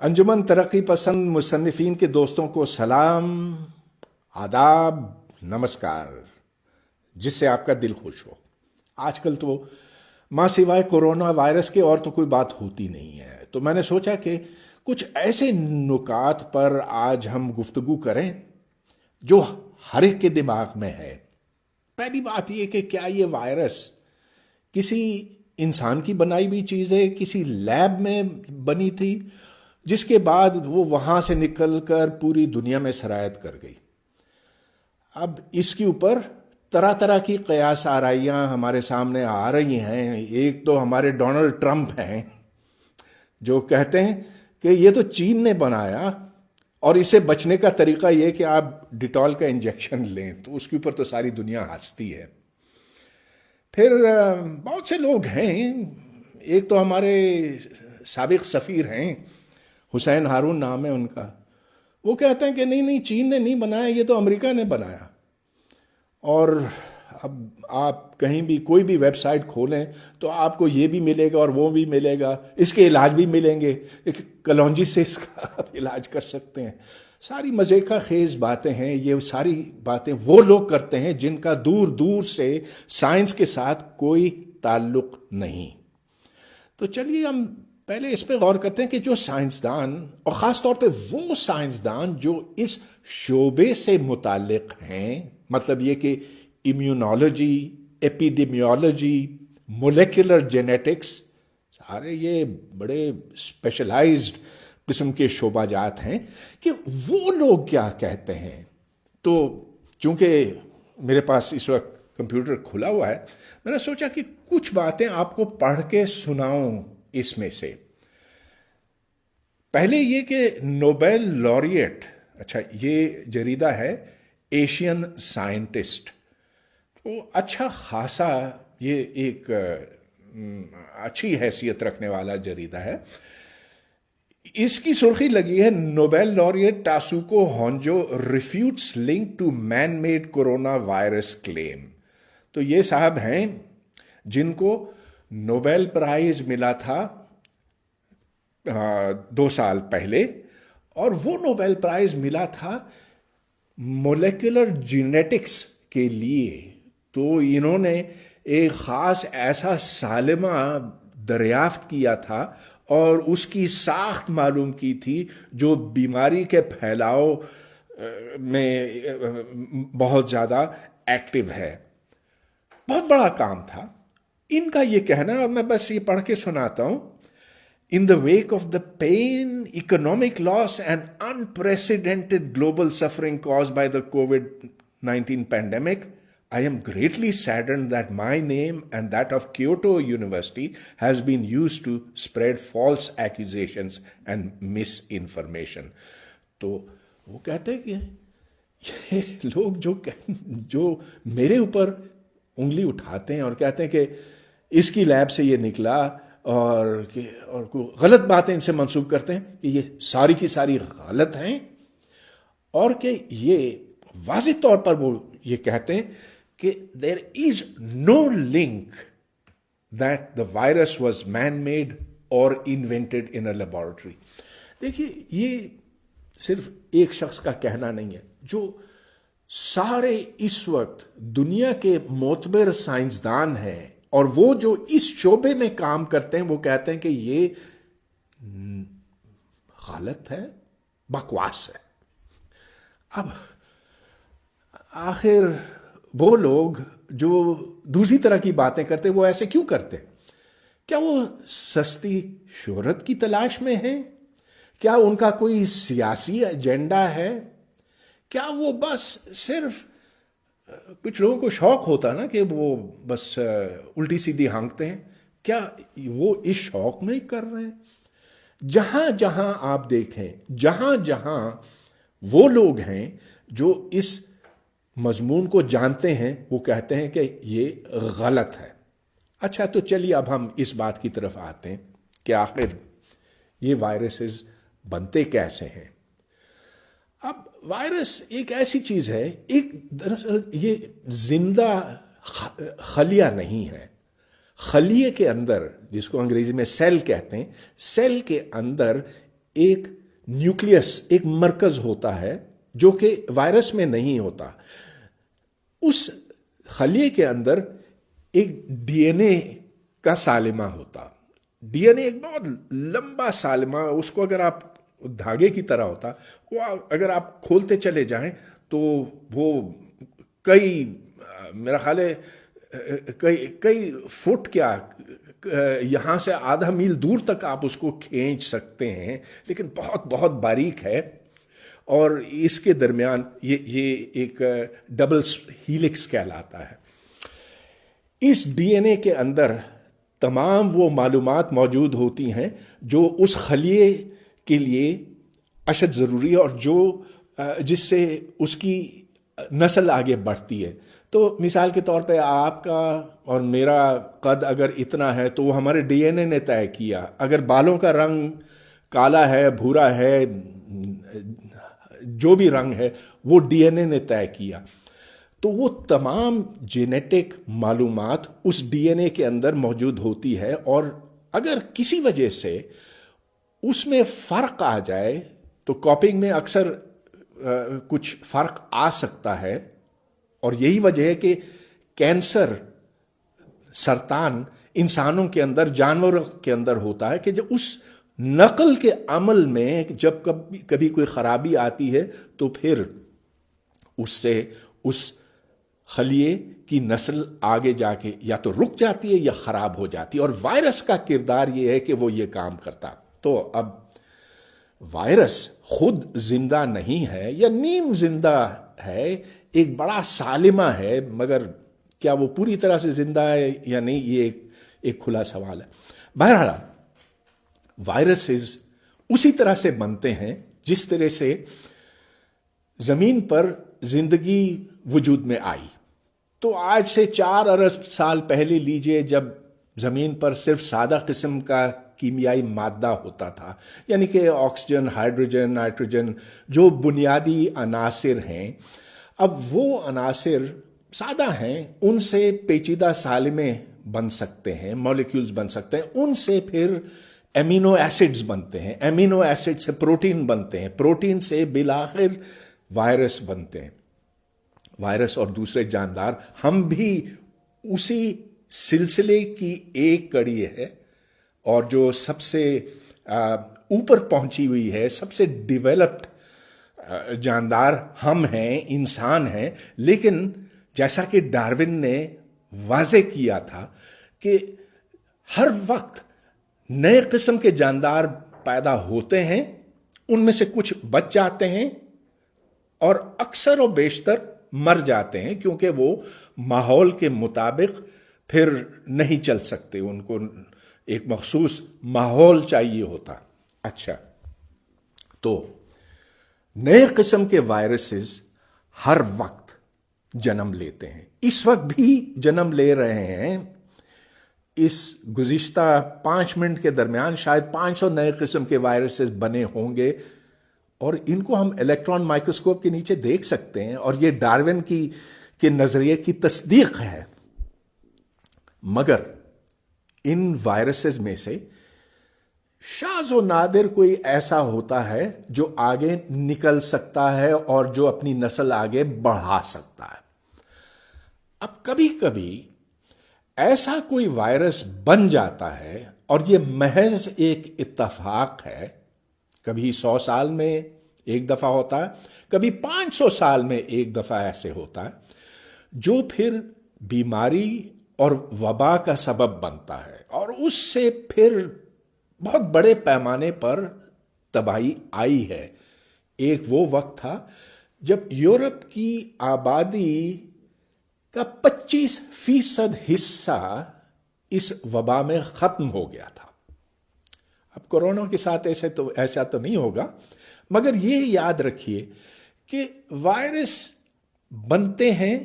انجمن ترقی پسند مصنفین کے دوستوں کو سلام، آداب، نمسکار، جس سے آپ کا دل خوش ہو۔ آج کل تو ماں سوائے کورونا وائرس کے اور تو کوئی بات ہوتی نہیں ہے، تو میں نے سوچا کہ کچھ ایسے نکات پر آج ہم گفتگو کریں جو ہر ایک کے دماغ میں ہے۔ پہلی بات یہ کہ کیا یہ وائرس کسی انسان کی بنائی ہوئی چیز ہے، کسی لیب میں بنی تھی جس کے بعد وہ وہاں سے نکل کر پوری دنیا میں سرایت کر گئی؟ اب اس کے اوپر طرح طرح کی قیاس آرائیاں ہمارے سامنے آ رہی ہیں۔ ایک تو ہمارے ڈونلڈ ٹرمپ ہیں جو کہتے ہیں کہ یہ تو چین نے بنایا اور اسے بچنے کا طریقہ یہ کہ آپ ڈیٹول کا انجیکشن لیں، تو اس کے اوپر تو ساری دنیا ہنستی ہے۔ پھر بہت سے لوگ ہیں، ایک تو ہمارے سابق سفیر ہیں، حسین ہارون نام ہے ان کا، وہ کہتے ہیں کہ نہیں چین نے نہیں بنایا، یہ تو امریکہ نے بنایا۔ اور اب آپ کہیں بھی کوئی بھی ویب سائٹ کھولیں تو آپ کو یہ بھی ملے گا اور وہ بھی ملے گا، اس کے علاج بھی ملیں گے، ایک کلونجی سے اس کا آپ علاج کر سکتے ہیں۔ ساری مزے کا خیز باتیں ہیں، یہ ساری باتیں وہ لوگ کرتے ہیں جن کا دور دور سے سائنس کے ساتھ کوئی تعلق نہیں۔ تو چلیے ہم پہلے اس پہ غور کرتے ہیں کہ جو سائنسدان، اور خاص طور پہ وہ سائنسدان جو اس شعبے سے متعلق ہیں، مطلب یہ کہ امیونالوجی، ایپیڈیمیولوجی، مولیکولر جینیٹکس، سارے یہ بڑے اسپیشلائزڈ قسم کے شعبہ جات ہیں، کہ وہ لوگ کیا کہتے ہیں۔ تو چونکہ میرے پاس اس وقت کمپیوٹر کھلا ہوا ہے، میں نے سوچا کہ کچھ باتیں آپ کو پڑھ کے سناؤں۔ اس میں سے پہلے یہ کہ نوبیل laureate، اچھا یہ جریدہ ہے ایشین سائنٹسٹ، تو اچھا خاصا یہ ایک اچھی حیثیت رکھنے والا جریدہ ہے۔ اس کی سرخی لگی ہے Nobel laureate Tasuku Honjo refutes link to man made corona virus claim. تو یہ صاحب ہیں جن کو نوبیل پرائز ملا تھا 2 سال پہلے، اور وہ نوبیل پرائز ملا تھا مولیکولر جینیٹکس کے لیے۔ تو انہوں نے ایک خاص ایسا سالمہ دریافت کیا تھا اور اس کی ساخت معلوم کی تھی جو بیماری کے پھیلاؤ میں بہت زیادہ ایکٹیو ہے۔ بہت بڑا کام تھا ان کا یہ کہنا، اور میں بس یہ پڑھ کے سناتا ہوں۔ In the wake of the pain, economic loss and unprecedented global suffering caused by the COVID-19 pandemic, I am greatly saddened that my name and that of Kyoto University has been used to spread false accusations and misinformation. تو وہ کہتے ہیں کہ یہ لوگ جو میرے اوپر انگلی اٹھاتے ہیں اور کہتے ہیں کہ اس کی لیب سے یہ نکلا اور غلط باتیں ان سے منسوب کرتے ہیں کہ یہ ساری کی ساری غلط ہیں، اور کہ یہ واضح طور پر وہ یہ کہتے ہیں کہ there is no link that the virus was man-made or invented in a laboratory۔ دیکھیے یہ صرف ایک شخص کا کہنا نہیں ہے، جو سارے اس وقت دنیا کے معتبر سائنسدان ہیں اور وہ جو اس شعبے میں کام کرتے ہیں، وہ کہتے ہیں کہ یہ غلط ہے، بکواس ہے۔ اب آخر وہ لوگ جو دوسری طرح کی باتیں کرتے وہ ایسے کیوں کرتے؟ کیا وہ سستی شہرت کی تلاش میں ہیں؟ کیا ان کا کوئی سیاسی ایجنڈا ہے؟ کیا وہ بس صرف کچھ لوگوں کو شوق ہوتا نا کہ وہ بس الٹی سیدھی ہانکتے ہیں، کیا وہ اس شوق میں کر رہے ہیں؟ جہاں جہاں آپ دیکھیں، جہاں جہاں وہ لوگ ہیں جو اس مضمون کو جانتے ہیں، وہ کہتے ہیں کہ یہ غلط ہے۔ اچھا تو چلیے اب ہم اس بات کی طرف آتے ہیں کہ آخر یہ وائرسز بنتے کیسے ہیں۔ اب وائرس ایک ایسی چیز ہے، ایک دراصل یہ زندہ خلیہ نہیں ہے۔ خلیے کے اندر، جس کو انگریزی میں سیل کہتے ہیں، سیل کے اندر ایک نیوکلیس، ایک مرکز ہوتا ہے جو کہ وائرس میں نہیں ہوتا. اس خلیے کے اندر ایک ڈی این اے کا سالمہ ہوتا. ڈی این اے ایک بہت لمبا سالمہ، اس کو اگر آپ دھاگے کی طرح ہوتا، وہ اگر آپ کھولتے چلے جائیں تو وہ کئی، میرا خیال ہے کئی فٹ، کیا یہاں سے آدھا میل دور تک آپ اس کو کھینچ سکتے ہیں، لیکن بہت بہت باریک ہے. اور اس کے درمیان یہ ایک ڈبل ہیلکس کہلاتا ہے. اس ڈی این اے کے اندر تمام وہ معلومات موجود ہوتی ہیں جو اس خلیے کے لیے اشد ضروری ہے، اور جس سے اس کی نسل آگے بڑھتی ہے. تو مثال کے طور پہ آپ کا اور میرا قد اگر اتنا ہے تو وہ ہمارے ڈی این اے نے طے کیا. اگر بالوں کا رنگ کالا ہے، بھورا ہے، جو بھی رنگ ہے، وہ ڈی این اے نے طے کیا. تو وہ تمام جینیٹک معلومات اس ڈی این اے کے اندر موجود ہوتی ہے، اور اگر کسی وجہ سے اس میں فرق آ جائے تو کاپنگ میں اکثر کچھ فرق آ سکتا ہے. اور یہی وجہ ہے کہ کینسر، سرطان انسانوں کے اندر، جانوروں کے اندر ہوتا ہے، کہ جب اس نقل کے عمل میں جب کبھی کوئی خرابی آتی ہے تو پھر اس سے اس خلیے کی نسل آگے جا کے یا تو رک جاتی ہے یا خراب ہو جاتی ہے. اور وائرس کا کردار یہ ہے کہ وہ یہ کام کرتا. تو اب وائرس خود زندہ نہیں ہے یا نیم زندہ ہے، ایک بڑا سالمہ ہے، مگر کیا وہ پوری طرح سے زندہ ہے یا نہیں، یہ ایک کھلا سوال ہے. بہرحال وائرسز اسی طرح سے بنتے ہیں جس طرح سے زمین پر زندگی وجود میں آئی. تو آج سے 4 ارب سال پہلے لیجئے، جب زمین پر صرف سادہ قسم کا کیمیائی مادہ ہوتا تھا، یعنی کہ آکسیجن، ہائیڈروجن، نائٹروجن، جو بنیادی عناصر ہیں، اب وہ عناصر سادہ ہیں، ان سے پیچیدہ سالمے بن سکتے ہیں، مالیکیولز بن سکتے ہیں، ان سے پھر امینو ایسڈز بنتے ہیں، امینو ایسڈ سے پروٹین بنتے ہیں، پروٹین سے بالآخر وائرس بنتے ہیں. وائرس اور دوسرے جاندار، ہم بھی اسی سلسلے کی ایک کڑی ہے، اور جو سب سے اوپر پہنچی ہوئی ہے، سب سے ڈیولپڈ جاندار ہم ہیں، انسان ہیں. لیکن جیسا کہ ڈارون نے واضح کیا تھا کہ ہر وقت نئے قسم کے جاندار پیدا ہوتے ہیں، ان میں سے کچھ بچ جاتے ہیں اور اکثر و بیشتر مر جاتے ہیں، کیونکہ وہ ماحول کے مطابق پھر نہیں چل سکتے، ان کو ایک مخصوص ماحول چاہیے ہوتا. اچھا، تو نئے قسم کے وائرسز ہر وقت جنم لیتے ہیں، اس وقت بھی جنم لے رہے ہیں. اس گزشتہ 5 منٹ کے درمیان شاید 500 نئے قسم کے وائرسز بنے ہوں گے، اور ان کو ہم الیکٹران مائکروسکوپ کے نیچے دیکھ سکتے ہیں، اور یہ ڈارون کے نظریے کی تصدیق ہے. مگر ان وائرسز میں سے شاذ و نادر کوئی ایسا ہوتا ہے جو آگے نکل سکتا ہے اور جو اپنی نسل آگے بڑھا سکتا ہے. اب کبھی کبھی ایسا کوئی وائرس بن جاتا ہے، اور یہ محض ایک اتفاق ہے، کبھی 100 سال میں ایک دفعہ ہوتا ہے، کبھی 500 سال میں ایک دفعہ ایسے ہوتا ہے، جو پھر بیماری اور وبا کا سبب بنتا ہے، اور اس سے پھر بہت بڑے پیمانے پر تباہی آئی ہے. ایک وہ وقت تھا جب یورپ کی آبادی کا 25% حصہ اس وبا میں ختم ہو گیا تھا. اب کورونا کے ساتھ ایسا تو نہیں ہوگا، مگر یہ یاد رکھیے کہ وائرس بنتے ہیں،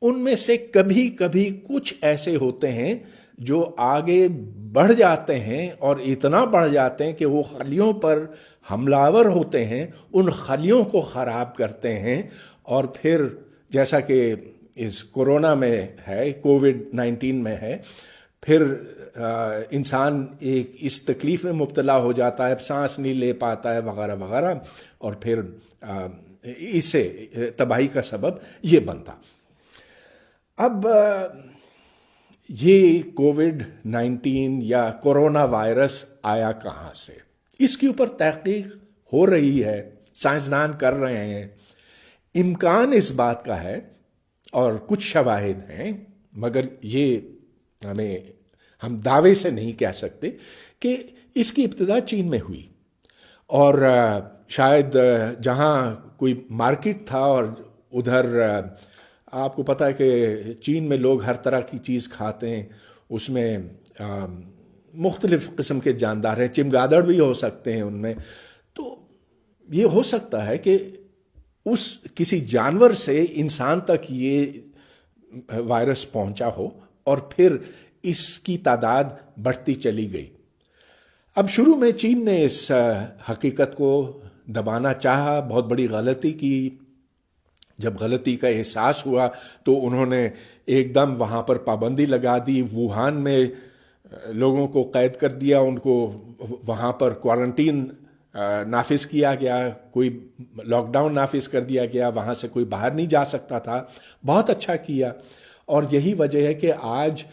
ان میں سے کبھی کبھی کچھ ایسے ہوتے ہیں جو آگے بڑھ جاتے ہیں، اور اتنا بڑھ جاتے ہیں کہ وہ خلیوں پر حملہ آور ہوتے ہیں، ان خلیوں کو خراب کرتے ہیں، اور پھر جیسا کہ اس کورونا میں ہے، کووڈ 19 میں ہے، پھر انسان ایک اس تکلیف میں مبتلا ہو جاتا ہے، سانس نہیں لے پاتا ہے وغیرہ وغیرہ، اور پھر اس سے تباہی کا سبب یہ بنتا۔ اب یہ کووڈ-19 یا کورونا وائرس آیا کہاں سے، اس کے اوپر تحقیق ہو رہی ہے، سائنسدان کر رہے ہیں۔ امکان اس بات کا ہے اور کچھ شواہد ہیں، مگر یہ ہم دعوے سے نہیں کہہ سکتے کہ اس کی ابتدا چین میں ہوئی، اور شاید جہاں کوئی مارکیٹ تھا، اور ادھر آپ کو پتہ ہے کہ چین میں لوگ ہر طرح کی چیز کھاتے ہیں، اس میں مختلف قسم کے جاندار ہیں، چمگادڑ بھی ہو سکتے ہیں ان میں، تو یہ ہو سکتا ہے کہ اس کسی جانور سے انسان تک یہ وائرس پہنچا ہو، اور پھر اس کی تعداد بڑھتی چلی گئی۔ اب شروع میں چین نے اس حقیقت کو دبانا چاہا، بہت بڑی غلطی کی۔ جب غلطی کا احساس ہوا تو انہوں نے ایک دم وہاں پر پابندی لگا دی، ووہان میں لوگوں کو قید کر دیا، ان کو وہاں پر کوارنٹین نافذ کیا گیا، کوئی لاک ڈاؤن نافذ کر دیا گیا، وہاں سے کوئی باہر نہیں جا سکتا تھا۔ بہت اچھا کیا، اور یہی وجہ ہے کہ آج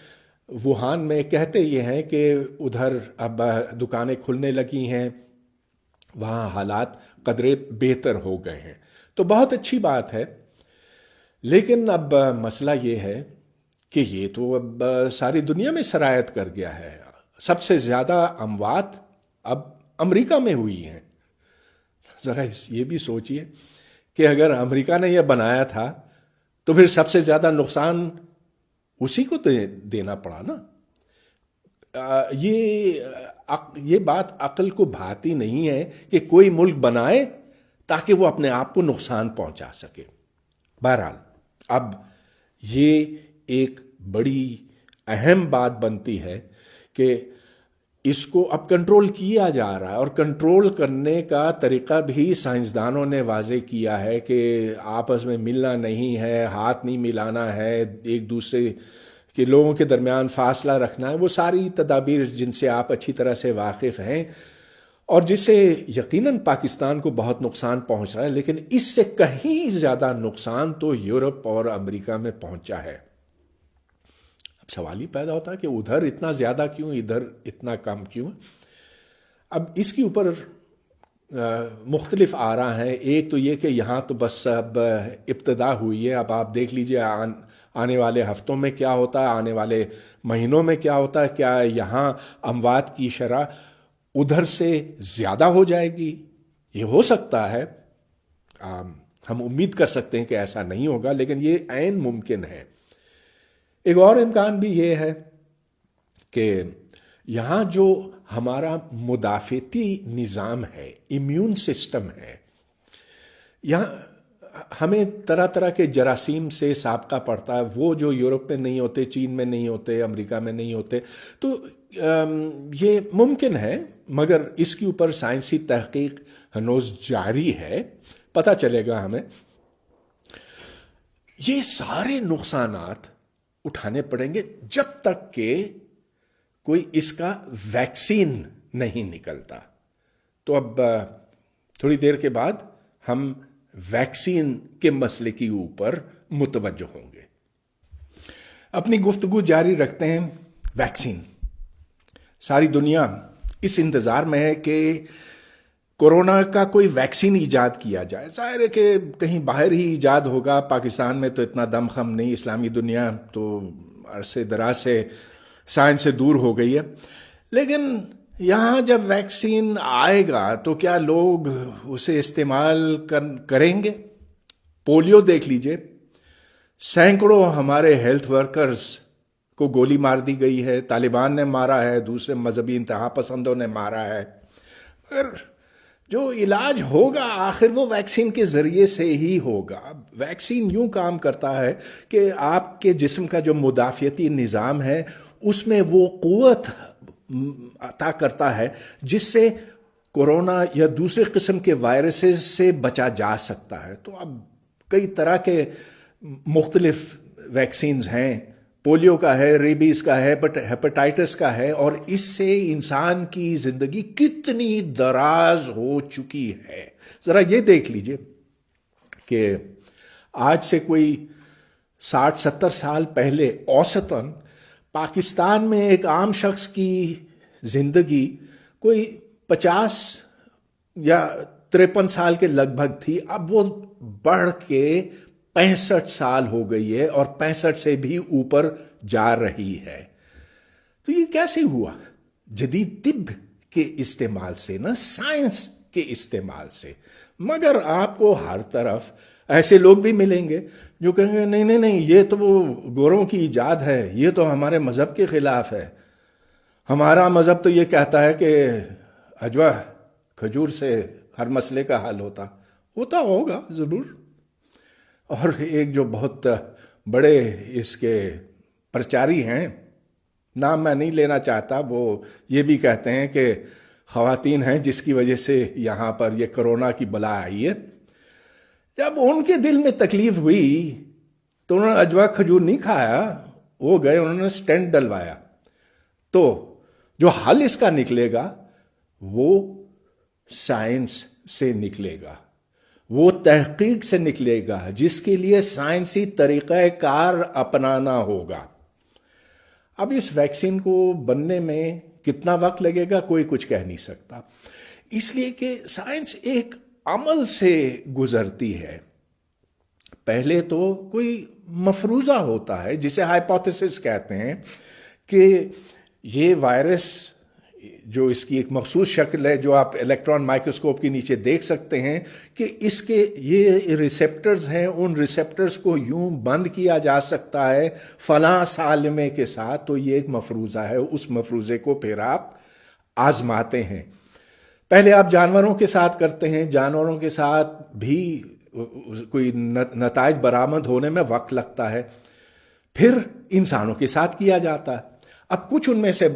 ووہان میں کہتے یہ ہیں کہ ادھر اب دکانیں کھلنے لگی ہیں، وہاں حالات قدرے بہتر ہو گئے ہیں، تو بہت اچھی بات ہے۔ لیکن اب مسئلہ یہ ہے کہ یہ تو اب ساری دنیا میں سرایت کر گیا ہے۔ سب سے زیادہ اموات اب امریکہ میں ہوئی ہیں۔ ذرا یہ بھی سوچئے کہ اگر امریکہ نے یہ بنایا تھا تو پھر سب سے زیادہ نقصان اسی کو دینا پڑا نا۔ یہ بات عقل کو بھاتی نہیں ہے کہ کوئی ملک بنائے تاکہ وہ اپنے آپ کو نقصان پہنچا سکے۔ بہرحال اب یہ ایک بڑی اہم بات بنتی ہے کہ اس کو اب کنٹرول کیا جا رہا ہے، اور کنٹرول کرنے کا طریقہ بھی سائنسدانوں نے واضح کیا ہے کہ آپس میں ملنا نہیں ہے، ہاتھ نہیں ملانا ہے، ایک دوسرے کے لوگوں کے درمیان فاصلہ رکھنا ہے، وہ ساری تدابیر جن سے آپ اچھی طرح سے واقف ہیں، اور جس سے یقیناً پاکستان کو بہت نقصان پہنچ رہا ہے، لیکن اس سے کہیں زیادہ نقصان تو یورپ اور امریکہ میں پہنچا ہے۔ اب سوال ہی پیدا ہوتا ہے کہ ادھر اتنا زیادہ کیوں، ادھر اتنا کم کیوں؟ اب اس کے اوپر مختلف آراء ہیں۔ ایک تو یہ کہ یہاں تو بس اب ابتدا ہوئی ہے، اب آپ دیکھ لیجئے آنے والے ہفتوں میں کیا ہوتا ہے، آنے والے مہینوں میں کیا ہوتا ہے، کیا یہاں اموات کی شرح ادھر سے زیادہ ہو جائے گی؟ یہ ہو سکتا ہے، ہم امید کر سکتے ہیں کہ ایسا نہیں ہوگا، لیکن یہ عین ممکن ہے۔ ایک اور امکان بھی یہ ہے کہ یہاں جو ہمارا مدافعتی نظام ہے، امیون سسٹم ہے، یہاں ہمیں طرح طرح کے جراثیم سے سابقہ پڑتا ہے، وہ جو یورپ میں نہیں ہوتے، چین میں نہیں ہوتے، امریکہ میں نہیں ہوتے، تو یہ ممکن ہے، مگر اس کے اوپر سائنسی تحقیق ہنوز جاری ہے، پتہ چلے گا ہمیں۔ یہ سارے نقصانات اٹھانے پڑیں گے جب تک کہ کوئی اس کا ویکسین نہیں نکلتا۔ تو اب تھوڑی دیر کے بعد ہم ویکسین کے مسئلے کے اوپر متوجہ ہوں گے۔ اپنی گفتگو جاری رکھتے ہیں۔ ویکسین، ساری دنیا اس انتظار میں ہے کہ کورونا کا کوئی ویکسین ایجاد کیا جائے۔ ظاہر ہے کہ کہیں باہر ہی ایجاد ہوگا، پاکستان میں تو اتنا دم خم نہیں، اسلامی دنیا تو عرصے دراز سے سائنس سے دور ہو گئی ہے، لیکن یہاں جب ویکسین آئے گا تو کیا لوگ اسے استعمال کریں گے؟ پولیو دیکھ لیجئے، سینکڑوں ہمارے ہیلتھ ورکرز کو گولی مار دی گئی ہے، طالبان نے مارا ہے، دوسرے مذہبی انتہا پسندوں نے مارا ہے، مگر جو علاج ہوگا آخر وہ ویکسین کے ذریعے سے ہی ہوگا۔ ویکسین یوں کام کرتا ہے کہ آپ کے جسم کا جو مدافعتی نظام ہے اس میں وہ قوت عطا کرتا ہے جس سے کورونا یا دوسرے قسم کے وائرسز سے بچا جا سکتا ہے۔ تو اب کئی طرح کے مختلف ویکسینز ہیں، پولیو کا ہے، ریبیز کا ہے، ہیپاٹائٹس کا ہے، اور اس سے انسان کی زندگی کتنی دراز ہو چکی ہے. ذرا یہ دیکھ لیجئے کہ آج سے کوئی 60-70 سال پہلے اوسطاً پاکستان میں ایک عام شخص کی زندگی کوئی 50 یا 53 سال کے لگ بھگ تھی. اب وہ بڑھ کے 65 سال ہو گئی ہے، اور 65 سے بھی اوپر جا رہی ہے. تو یہ کیسے ہوا؟ جدید طب کے استعمال سے، نا سائنس کے استعمال سے. مگر آپ کو ہر طرف ایسے لوگ بھی ملیں گے جو کہیں گے نہیں نہیں نہیں، یہ تو وہ گوروں کی ایجاد ہے، یہ تو ہمارے مذہب کے خلاف ہے. ہمارا مذہب تو یہ کہتا ہے کہ اجوا کھجور سے ہر مسئلے کا حل ہوتا ہوگا ضرور. اور ایک جو بہت بڑے اس کے پرچاری ہیں، نام میں نہیں لینا چاہتا، وہ یہ بھی کہتے ہیں کہ خواتین ہیں جس کی وجہ سے یہاں پر یہ کرونا کی بلا آئی ہے. جب ان کے دل میں تکلیف ہوئی تو انہوں نے اجوا کھجور نہیں کھایا، وہ گئے انہوں نے سٹینٹ ڈلوایا. تو جو حل اس کا نکلے گا وہ سائنس سے نکلے گا، وہ تحقیق سے نکلے گا، جس کے لیے سائنسی طریقہ کار اپنانا ہوگا. اب اس ویکسین کو بننے میں کتنا وقت لگے گا کوئی کچھ کہہ نہیں سکتا، اس لیے کہ سائنس ایک عمل سے گزرتی ہے. پہلے تو کوئی مفروضہ ہوتا ہے جسے ہائپوتھیسس کہتے ہیں کہ یہ وائرس جو اس کی ایک مخصوص شکل ہے جو آپ الیکٹران مائکروسکوپ کے نیچے دیکھ سکتے ہیں کہ اس کے یہ ریسیپٹرز ہیں، ان ریسیپٹرز کو یوں بند کیا جا سکتا ہے فلاں سالمے کے ساتھ. تو یہ ایک مفروضہ ہے، اس مفروضے کو پھر آپ آزماتے ہیں. پہلے آپ جانوروں کے ساتھ کرتے ہیں، جانوروں کے ساتھ بھی کوئی نتائج برآمد ہونے میں وقت لگتا ہے، پھر انسانوں کے ساتھ کیا جاتا ہے. اب کچھ ان میں سے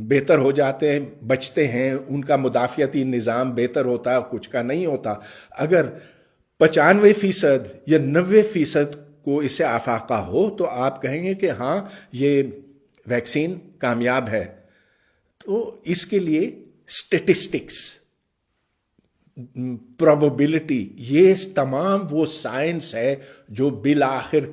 بہتر ہو جاتے ہیں، بچتے ہیں، ان کا مدافعتی نظام بہتر ہوتا ہے، کچھ کا نہیں ہوتا. اگر 95% یا 90% کو اس سے افاقہ ہو تو آپ کہیں گے کہ ہاں یہ ویکسین کامیاب ہے. تو اس کے لیے اسٹیٹسٹکس، پروبیبلٹی، یہ تمام وہ سائنس ہے جو بالآخر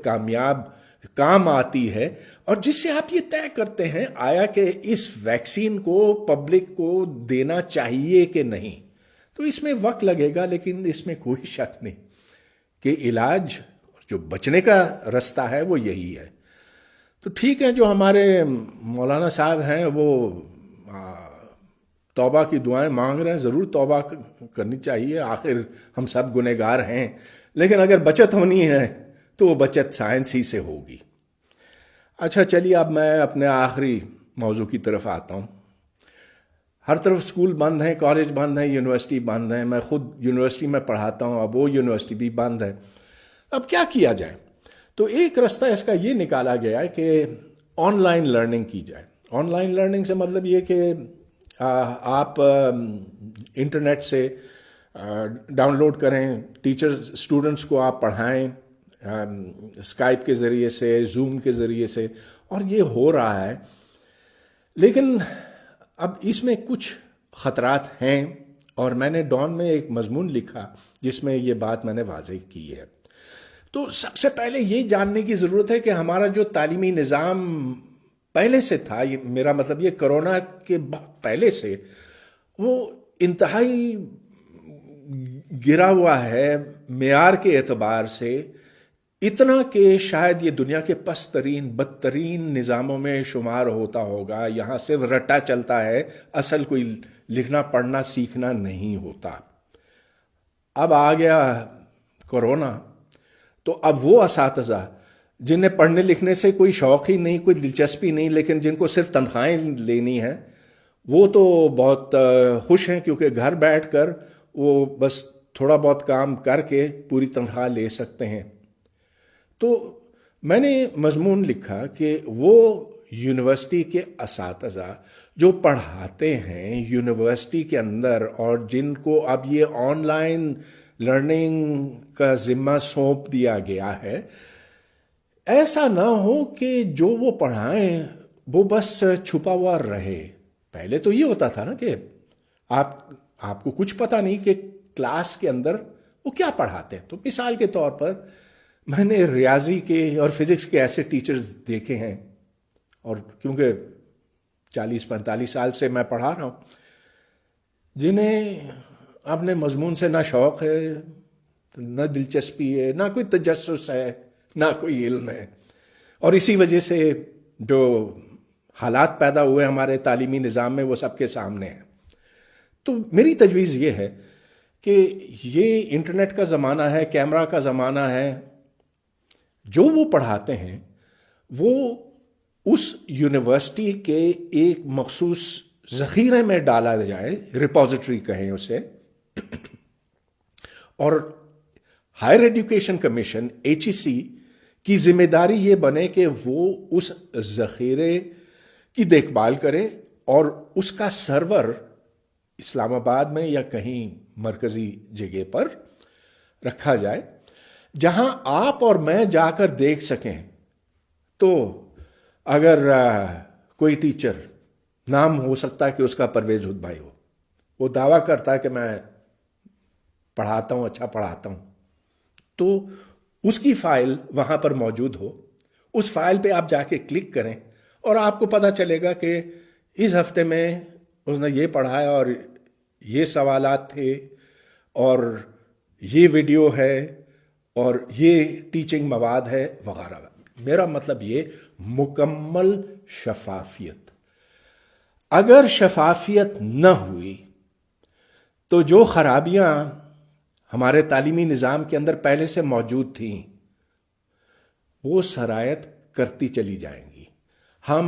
کام آتی ہے، اور جس سے آپ یہ طے کرتے ہیں آیا کہ اس ویکسین کو پبلک کو دینا چاہیے کہ نہیں. تو اس میں وقت لگے گا، لیکن اس میں کوئی شک نہیں کہ علاج جو بچنے کا رستہ ہے وہ یہی ہے. تو ٹھیک ہے، جو ہمارے مولانا صاحب ہیں وہ توبہ کی دعائیں مانگ رہے ہیں، ضرور توبہ کرنی چاہیے، آخر ہم سب گنہگار ہیں. لیکن اگر بچت ہونی ہے تو وہ بچت سائنس ہی سے ہوگی. اچھا چلیے، اب میں اپنے آخری موضوع کی طرف آتا ہوں. ہر طرف سکول بند ہیں، کالج بند ہیں، یونیورسٹی بند ہیں. میں خود یونیورسٹی میں پڑھاتا ہوں، اب وہ یونیورسٹی بھی بند ہے. اب کیا کیا جائے؟ تو ایک رستہ اس کا یہ نکالا گیا ہے کہ آن لائن لرننگ کی جائے. آن لائن لرننگ سے مطلب یہ کہ آپ انٹرنیٹ سے ڈاؤن لوڈ کریں، ٹیچرز اسٹوڈنٹس کو آپ پڑھائیں اسکائپ کے ذریعے سے، زوم کے ذریعے سے، اور یہ ہو رہا ہے. لیکن اب اس میں کچھ خطرات ہیں، اور میں نے ڈان میں ایک مضمون لکھا جس میں یہ بات میں نے واضح کی ہے. تو سب سے پہلے یہ جاننے کی ضرورت ہے کہ ہمارا جو تعلیمی نظام پہلے سے تھا، میرا مطلب یہ کرونا کے پہلے سے، وہ انتہائی گرا ہوا ہے معیار کے اعتبار سے، اتنا کہ شاید یہ دنیا کے پست ترین بدترین نظاموں میں شمار ہوتا ہوگا. یہاں صرف رٹا چلتا ہے، اصل کوئی لکھنا پڑھنا سیکھنا نہیں ہوتا. اب آ گیا کرونا، تو اب وہ اساتذہ جنہیں پڑھنے لکھنے سے کوئی شوق ہی نہیں، کوئی دلچسپی نہیں، لیکن جن کو صرف تنخواہیں لینی ہیں، وہ تو بہت خوش ہیں، کیونکہ گھر بیٹھ کر وہ بس تھوڑا بہت کام کر کے پوری تنخواہ لے سکتے ہیں. تو میں نے مضمون لکھا کہ وہ یونیورسٹی کے اساتذہ جو پڑھاتے ہیں یونیورسٹی کے اندر، اور جن کو اب یہ آن لائن لرننگ کا ذمہ سونپ دیا گیا ہے، ایسا نہ ہو کہ جو وہ پڑھائیں وہ بس چھپا ہوا رہے. پہلے تو یہ ہوتا تھا نا کہ آپ کو کچھ پتا نہیں کہ کلاس کے اندر وہ کیا پڑھاتے ہیں. تو مثال کے طور پر میں نے ریاضی کے اور فزکس کے ایسے ٹیچرز دیکھے ہیں، اور کیونکہ 40-45 سال سے میں پڑھا رہا ہوں، جنہیں اپنے مضمون سے نہ شوق ہے، نہ دلچسپی ہے، نہ کوئی تجسس ہے، نہ کوئی علم ہے. اور اسی وجہ سے جو حالات پیدا ہوئے ہمارے تعلیمی نظام میں وہ سب کے سامنے ہیں. تو میری تجویز یہ ہے کہ یہ انٹرنیٹ کا زمانہ ہے، کیمرہ کا زمانہ ہے. جو وہ پڑھاتے ہیں وہ اس یونیورسٹی کے ایک مخصوص ذخیرے میں ڈالا جائے، ریپوزیٹری کہیں اسے، اور ہائر ایجوکیشن کمیشن HEC کی ذمہ داری یہ بنے کہ وہ اس ذخیرے کی دیکھ بھال کرے اور اس کا سرور اسلام آباد میں یا کہیں مرکزی جگہ پر رکھا جائے جہاں آپ اور میں جا کر دیکھ سکیں. تو اگر کوئی ٹیچر، نام ہو سکتا ہے کہ اس کا پرویز ہد بھائی ہو، وہ دعویٰ کرتا ہے کہ میں پڑھاتا ہوں، اچھا پڑھاتا ہوں، تو اس کی فائل وہاں پر موجود ہو. اس فائل پہ آپ جا کے کلک کریں اور آپ کو پتہ چلے گا کہ اس ہفتے میں اس نے یہ پڑھایا اور یہ سوالات تھے اور یہ ویڈیو ہے اور یہ ٹیچنگ مواد ہے وغیرہ. میرا مطلب یہ مکمل شفافیت. اگر شفافیت نہ ہوئی تو جو خرابیاں ہمارے تعلیمی نظام کے اندر پہلے سے موجود تھیں وہ سرایت کرتی چلی جائیں گی. ہم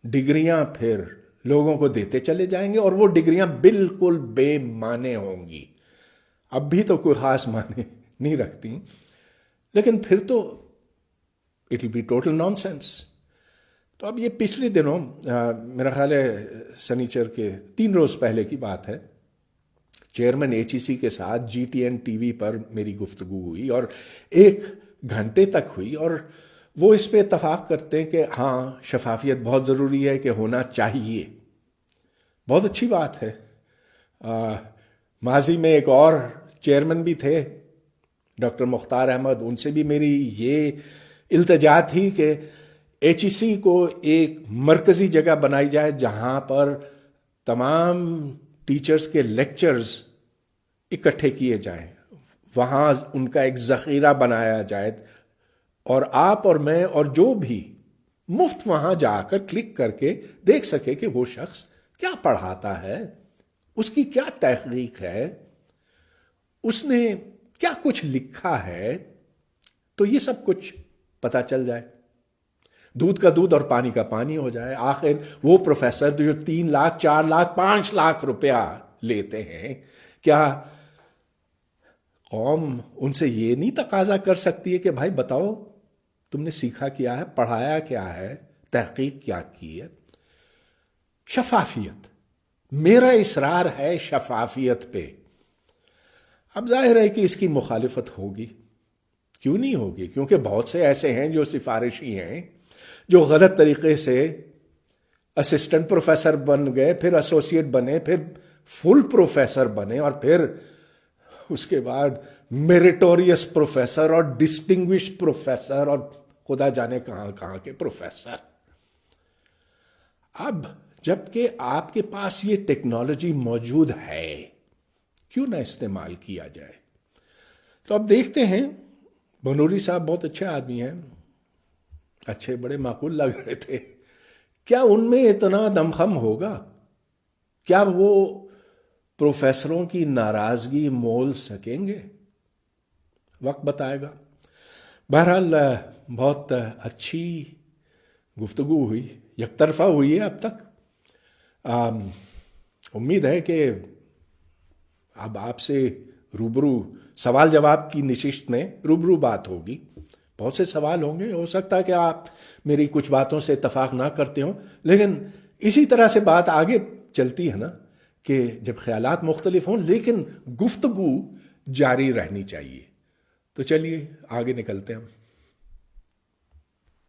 ڈگریاں پھر لوگوں کو دیتے چلے جائیں گے اور وہ ڈگریاں بالکل بے معنی ہوں گی. اب بھی تو کوئی خاص معنی نہیں رکھتی، لیکن پھر تو it will be total nonsense. تو اب یہ پچھلے دنوں میرا خیال ہے سنیچر کے 3 روز پہلے کی بات ہے، چیئرمین HEC کے ساتھ GTN TV پر میری گفتگو ہوئی اور 1 گھنٹے تک ہوئی، اور وہ اس پہ اتفاق کرتے ہیں کہ ہاں شفافیت بہت ضروری ہے، کہ ہونا چاہیے. بہت اچھی بات ہے. ماضی میں ایک اور چیئرمین بھی تھے ڈاکٹر مختار احمد، ان سے بھی میری یہ التجا تھی کہ HEC کو ایک مرکزی جگہ بنائی جائے جہاں پر تمام ٹیچرز کے لیکچرز اکٹھے کیے جائیں، وہاں ان کا ایک ذخیرہ بنایا جائے اور آپ اور میں اور جو بھی مفت وہاں جا کر کلک کر کے دیکھ سکے کہ وہ شخص کیا پڑھاتا ہے، اس کی کیا تحقیق ہے، اس نے کیا کچھ لکھا ہے. تو یہ سب کچھ پتہ چل جائے، دودھ کا دودھ اور پانی کا پانی ہو جائے. آخر وہ پروفیسر جو 3 لاکھ 4 لاکھ 5 لاکھ روپیہ لیتے ہیں، کیا قوم ان سے یہ نہیں تقاضا کر سکتی ہے کہ بھائی بتاؤ تم نے سیکھا کیا ہے، پڑھایا کیا ہے، تحقیق کیا کی ہے؟ شفافیت، میرا اصرار ہے شفافیت پہ. اب ظاہر ہے کہ اس کی مخالفت ہوگی. کیوں نہیں ہوگی؟ کیونکہ بہت سے ایسے ہیں جو سفارشی ہیں، جو غلط طریقے سے اسسٹنٹ پروفیسر بن گئے، پھر ایسوسیٹ بنے، پھر فل پروفیسر بنے، اور پھر اس کے بعد میریٹوریس پروفیسر اور ڈسٹنگوش پروفیسر اور خدا جانے کہاں کہاں کے پروفیسر. اب جبکہ آپ کے پاس یہ ٹیکنالوجی موجود ہے، کیوں نہ استعمال کیا جائے؟ تو اب دیکھتے ہیں. بنوری صاحب بہت اچھے آدمی ہیں، اچھے، بڑے معقول لگ رہے تھے. کیا ان میں اتنا دمخم ہوگا؟ کیا وہ پروفیسروں کی ناراضگی مول سکیں گے؟ وقت بتائے گا. بہرحال بہت اچھی گفتگو ہوئی، یک طرفہ ہوئی ہے اب تک. امید ہے کہ اب آپ سے روبرو سوال جواب کی نشست میں روبرو بات ہوگی. بہت سے سوال ہوں گے، ہو سکتا ہے کہ آپ میری کچھ باتوں سے اتفاق نہ کرتے ہوں، لیکن اسی طرح سے بات آگے چلتی ہے نا، کہ جب خیالات مختلف ہوں لیکن گفتگو جاری رہنی چاہیے. تو چلیے آگے نکلتے ہیں ہم.